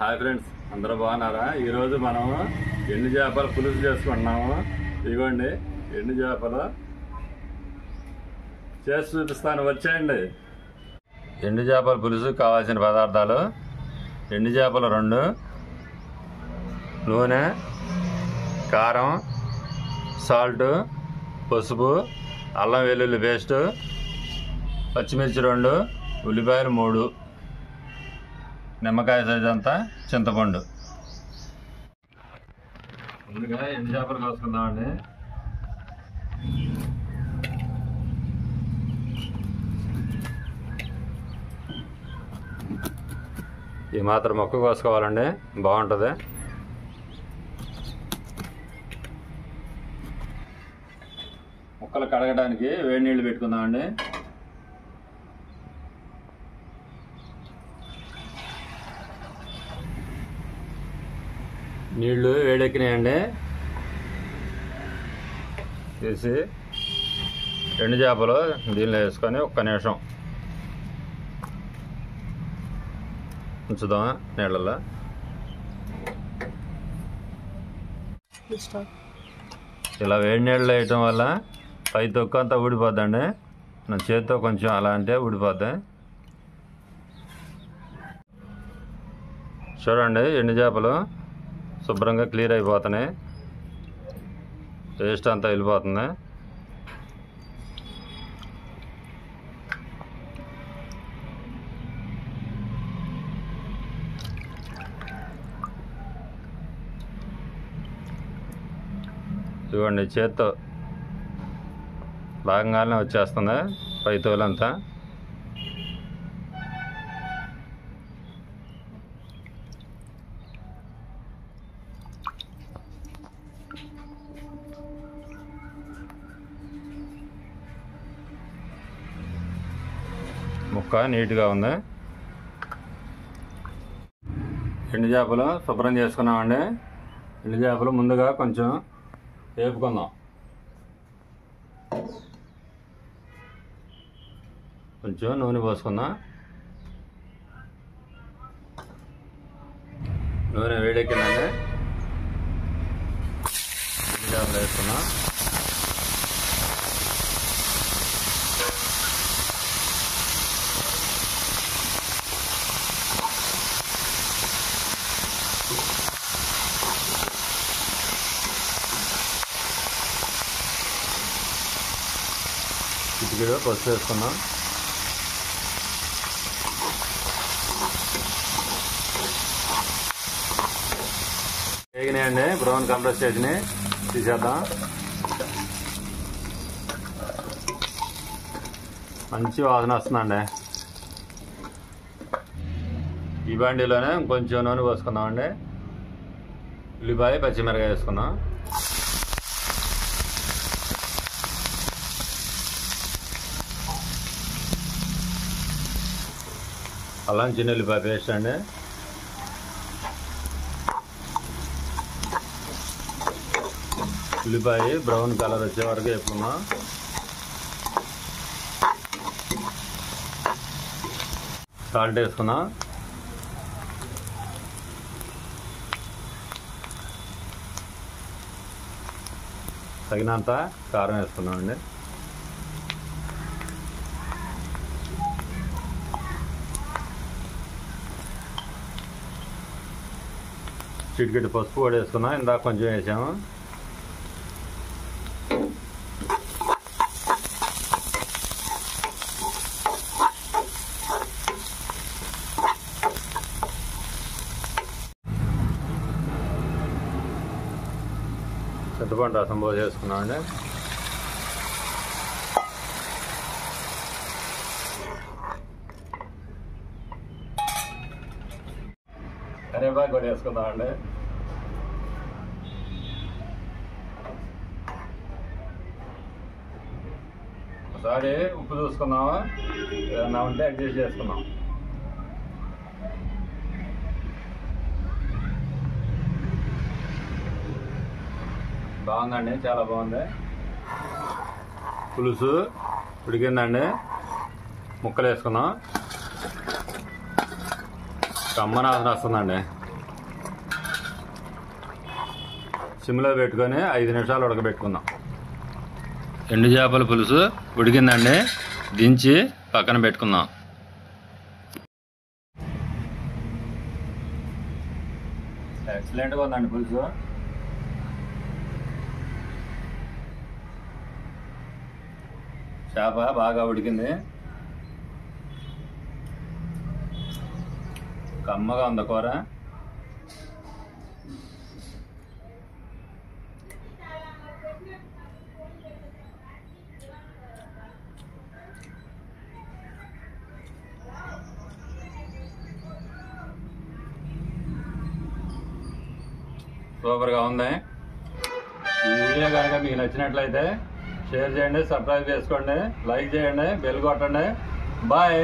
Hi friends, అందరూ బాగున్నారా? ఈరోజు మనం ఎండు చేపల పులుసు చేసుకుంటున్నాము. ఇదిగోండి ఎండు చేపలు చేసి చూపిస్తాను, వచ్చేయండి. ఎండు చేపల పులుసు కావాల్సిన పదార్థాలు: ఎండు చేపలు 2, నూనె, కారం, సాల్ట్, పసుపు, అల్లం వెల్లుల్లి పేస్టు, పచ్చిమిర్చి 2, ఉల్లిపాయలు 3, నిమ్మకాయ సైజ్ అంతా చింతపండు. ముందుగా ఎండు చేపలు కోసుకుందామండి. ఈ మాత్రం మొక్క కోసుకోవాలండి, బాగుంటుంది. ముక్కలు కడగడానికి వేడి నీళ్ళు పెట్టుకుందామండి. నీళ్ళు వేడెక్కినాయండి. తీసి ఎండు చేపలు దీనిలో వేసుకొని 1 నిమిషం ఉంచుదాం నీళ్ళల్లో. ఇలా వేడి నీళ్ళు వేయటం వల్ల పై తొక్కు అంతా ఊడిపోద్దండి. నా చేతితో కొంచెం అలా అంటే ఊడిపోద్ది. చూడండి, ఎండు చేపలు శుభ్రంగా క్లియర్ అయిపోతున్నాయి, టేస్ట్ అంతా వెళ్ళిపోతుంది. ఇవ్వండి, చేత్తో లాగంగానే వచ్చేస్తుంది పై తోలంతా. ముక్క నీట్గా ఉంది. ఎండు చేపలు శుభ్రం చేసుకున్నామండి. ఎండు చేపలు ముందుగా కొంచెం వేపుకుందాం. కొంచెం నూనె పోసుకుందాం. నూనె వేడెక్కిందండి. ఎండు చేపలు వేసుకుందాం. చిటికెడు పసుపు వేసుకుందాం. వేగినాయండి, బ్రౌన్ కలర్ స్టేజ్ని తీసేద్దాం. మంచి వాసన వస్తుందండి. ఈ బండిలోనే కొంచెం నూనె పోసుకుందామండి. ఉల్లిపాయ, పచ్చిమిరకాయ వేసుకుందాం. అల్లం చిన్నుల్లిపాయ పేస్ట్ అండి. ఉల్లిపాయ బ్రౌన్ కలర్ వచ్చే వరకు వేసుకుందాం. సాల్ట్ వేసుకుందాం. తగినంత కారం వేసుకుందాం అండి. చిటికెడు పసుపు కూడా వేసుకున్నాం, ఇందాక కొంచెం వేసాము. చింతపండు రసం పోసేసుకున్నామండి. కరివేపాకు కూడా వేసుకుందామండి. ఒకసారి ఉప్పు చూసుకుందామా, ఏదన్నా ఉంటే అడ్జస్ట్ చేసుకుందాం. బాగుందండి, చాలా బాగుంది. పులుసు ఉడికిందండి. ముక్కలు వేసుకుందాం. కమ్మనాసన వస్తుందండి. సిమ్లో పెట్టుకొని 5 నిమిషాలు ఉడకబెట్టుకుందాం. ఎండు చేపల పులుసు ఉడికిందండి, దించి పక్కన పెట్టుకుందాం. ఎక్సలెంట్గా ఉందండి పులుసు. చేప బాగా ఉడికింది, కమ్మగా ఉంది కూర. సూపర్గా ఉంది. ఈ వీడియో కనుక మీకు నచ్చినట్లయితే షేర్ చేయండి, సబ్స్క్రైబ్ చేసుకోండి, లైక్ చేయండి, బెల్ కొట్టండి. బాయ్.